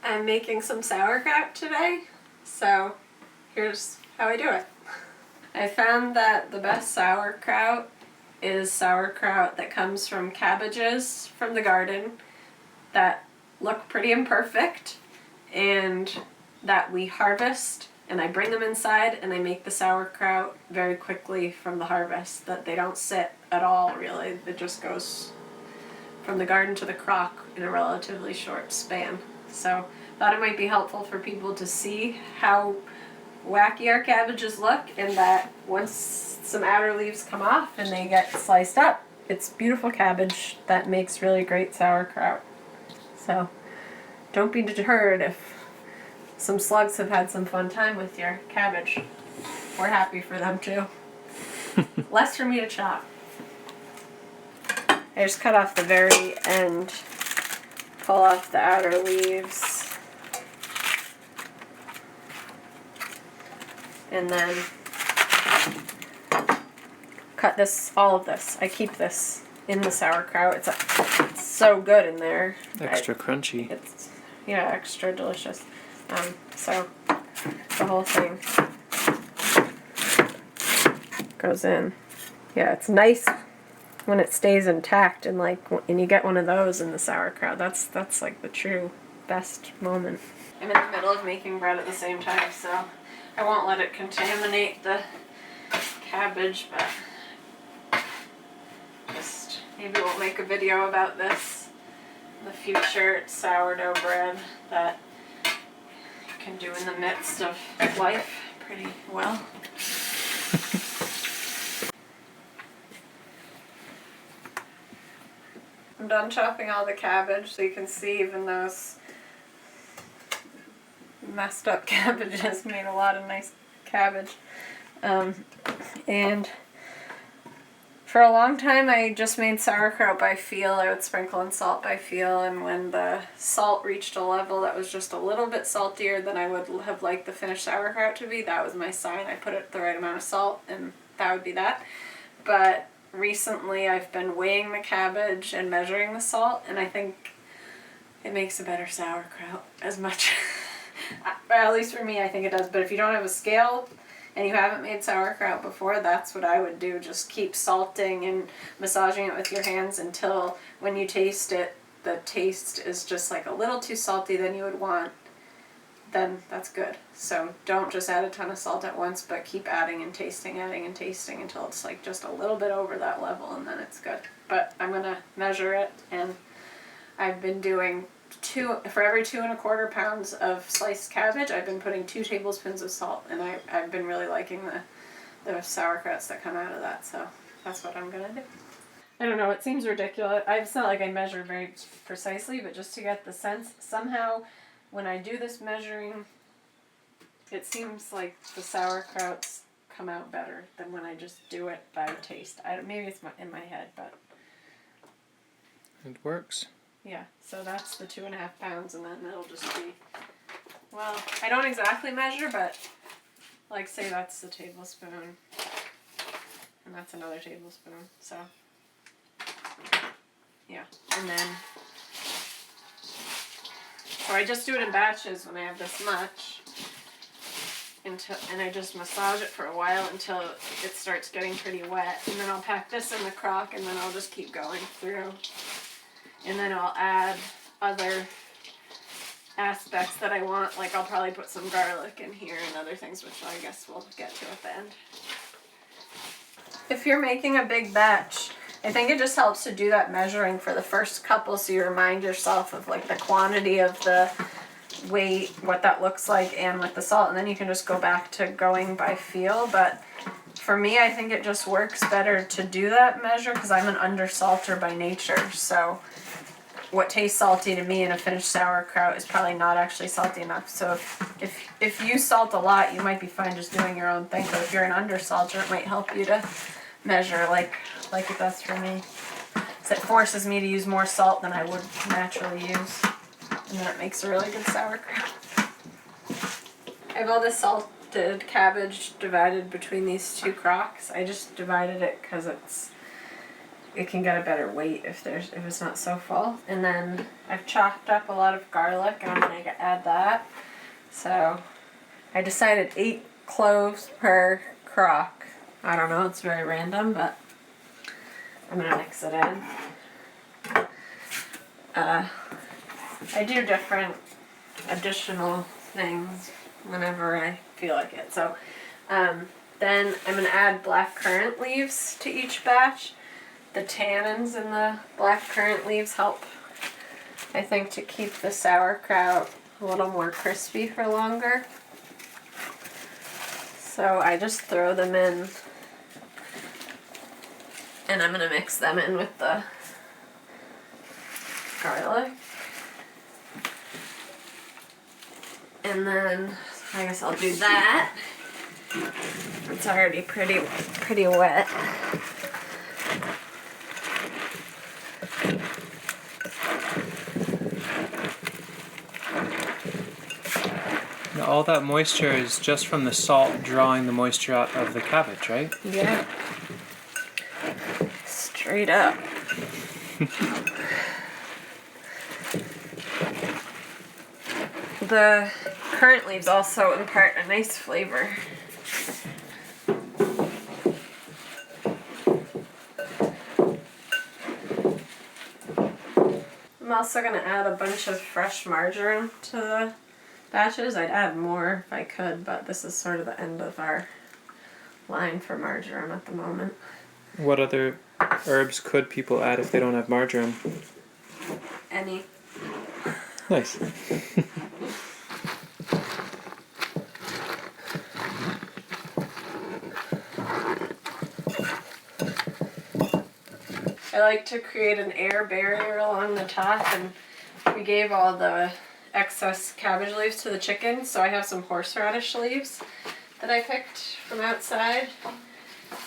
I'm making some sauerkraut today, so here's how I do it. I found that the best sauerkraut is sauerkraut that comes from cabbages from the garden that look pretty imperfect and that we harvest, and I bring them inside and I make the sauerkraut very quickly from the harvest, that they don't sit at all really. It just goes from the garden to the crock in a relatively short span. So thought it might be helpful for people to see how wacky our cabbages look, and that once some outer leaves come off and they get sliced up, it's beautiful cabbage that makes really great sauerkraut. So don't be deterred if some slugs have had some fun time with your cabbage. We're happy for them too. Less for me to chop. I just cut off the very end, pull off the outer leaves, and then cut this, all of this. I keep this in the sauerkraut. It's so good in there. Extra crunchy. It's, yeah, extra delicious. So the whole thing goes in. Yeah, it's nice when it stays intact, and and you get one of those in the sauerkraut. That's like the true best moment. I'm in the middle of making bread at the same time, so I won't let it contaminate the cabbage, but just maybe we'll make a video about this in the future. It's sourdough bread that you can do in the midst of life pretty well. I'm done chopping all the cabbage, so you can see even those messed up cabbages made a lot of nice cabbage. And for a long time I just made sauerkraut by feel. I would sprinkle in salt by feel, and when the salt reached a level that was just a little bit saltier than I would have liked the finished sauerkraut to be, that was my sign. I put it the right amount of salt, and that would be that. But recently I've been weighing the cabbage and measuring the salt, and I think it makes a better sauerkraut as much. At least for me, I think it does. But if you don't have a scale and you haven't made sauerkraut before, that's what I would do. Just keep salting and massaging it with your hands until when you taste it, the taste is just like a little too salty than you would want. Then that's good. So don't just add a ton of salt at once, but keep adding and tasting until it's like just a little bit over that level, and then it's good. But I'm gonna measure it, and I've been doing for every 2 1/4 pounds of sliced cabbage, I've been putting 2 tablespoons of salt, and I've been really liking the sauerkrauts that come out of that, so that's what I'm gonna do. I don't know, it seems ridiculous. It's not like I measure very precisely, but just to get the sense, somehow when I do this measuring, it seems like the sauerkrauts come out better than when I just do it by taste. Maybe it's in my head, but it works. Yeah, so that's the 2 1/2 pounds, and then it'll just be, well, I don't exactly measure, but like say that's the tablespoon, and that's another tablespoon, so yeah, and then so I just do it in batches when I have this much, and I just massage it for a while until it starts getting pretty wet, and then I'll pack this in the crock, and then I'll just keep going through, and then I'll add other aspects that I want, like I'll probably put some garlic in here and other things, which I guess we'll get to at the end. If you're making a big batch, I think it just helps to do that measuring for the first couple, so you remind yourself of like the quantity of the weight, what that looks like, and with the salt, and then you can just go back to going by feel. But for me, I think it just works better to do that measure because I'm an undersalter by nature, so what tastes salty to me in a finished sauerkraut is probably not actually salty enough. So if you salt a lot, you might be fine just doing your own thing, but if you're an undersalter, it might help you to measure like it does for me. So it forces me to use more salt than I would naturally use, and then it makes a really good sauerkraut. I have all this salted cabbage divided between these 2 crocks. I just divided it because it can get a better weight if it's not so full. And then I've chopped up a lot of garlic and I'm gonna add that. So I decided 8 cloves per crock. I don't know, it's very random, but I'm gonna mix it in. I do different additional things whenever I feel like it. So then I'm going to add black currant leaves to each batch. The tannins in the black currant leaves help, I think, to keep the sauerkraut a little more crispy for longer. So I just throw them in, and I'm going to mix them in with the garlic. And then I guess I'll do that. It's already pretty wet. Now, all that moisture is just from the salt drawing the moisture out of the cabbage, right? Yeah. Straight up. The currant leaves also impart a nice flavor. I'm also going to add a bunch of fresh marjoram to the batches. I'd add more if I could, but this is sort of the end of our line for marjoram at the moment. What other herbs could people add if they don't have marjoram? Any. Nice. I like to create an air barrier along the top, and we gave all the excess cabbage leaves to the chickens, so I have some horseradish leaves that I picked from outside.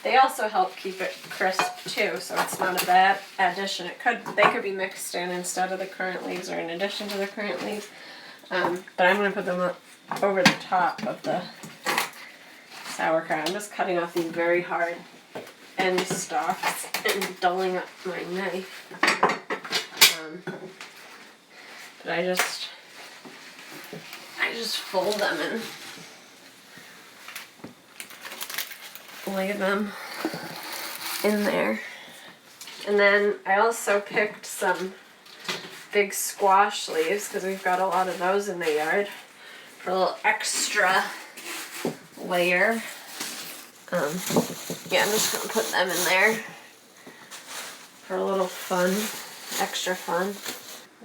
They also help keep it crisp too, so it's not a bad addition. They could be mixed in instead of the currant leaves or in addition to the currant leaves, but I'm going to put them over the top of the sauerkraut. I'm just cutting off these very hard end stalks and dulling up my knife. But I just fold them and lay them in there. And then I also picked some big squash leaves because we've got a lot of those in the yard for a little extra layer. Yeah, I'm just gonna put them in there for a little fun, extra fun.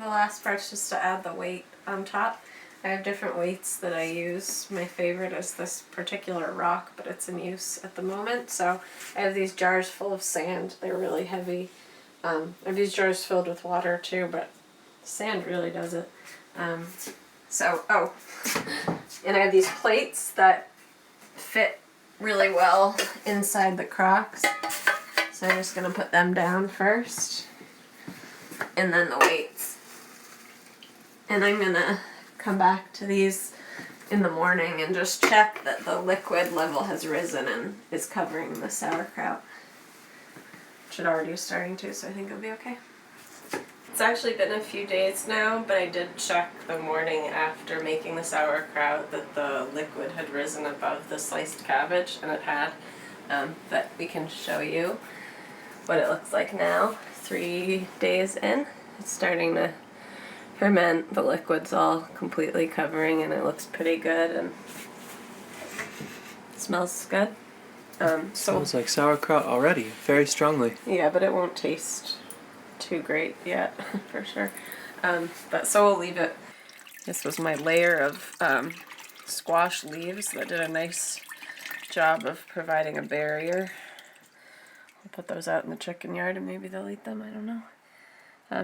The last part's just to add the weight on top. I have different weights that I use. My favorite is this particular rock, but it's in use at the moment. So I have these jars full of sand. They're really heavy. I have these jars filled with water too, but sand really does it. And I have these plates that fit really well inside the crocks. So I'm just going to put them down first. And then the weights. And I'm going to come back to these in the morning and just check that the liquid level has risen and is covering the sauerkraut. Which it already is starting to, so I think it'll be okay. It's actually been a few days now, but I did check the morning after making the sauerkraut that the liquid had risen above the sliced cabbage, and it had. But we can show you what it looks like now, 3 days in. It's starting to ferment, the liquid's all completely covering, and it looks pretty good, and it smells good. Smells like sauerkraut already, very strongly. Yeah, but it won't taste too great yet, for sure. But so we'll leave it. This was my layer of squash leaves that did a nice job of providing a barrier. I'll put those out in the chicken yard and maybe they'll eat them, I don't know.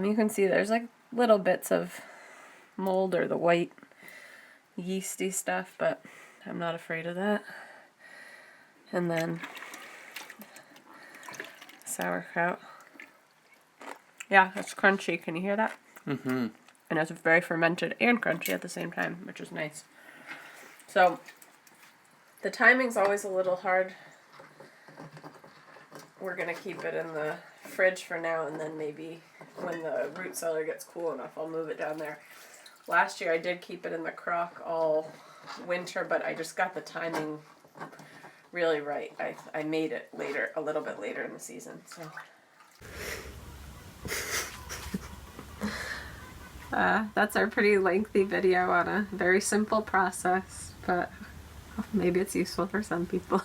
You can see there's like little bits of mold or the white yeasty stuff, but I'm not afraid of that. And then sauerkraut. Yeah, it's crunchy. Can you hear that? Mm-hmm. And it's very fermented and crunchy at the same time, which is nice. So, the timing's always a little hard. We're going to keep it in the fridge for now, and then maybe when the root cellar gets cool enough, I'll move it down there. Last year I did keep it in the crock all winter, but I just got the timing really right. I made it later, a little bit later in the season, so. That's our pretty lengthy video on a very simple process, but maybe it's useful for some people.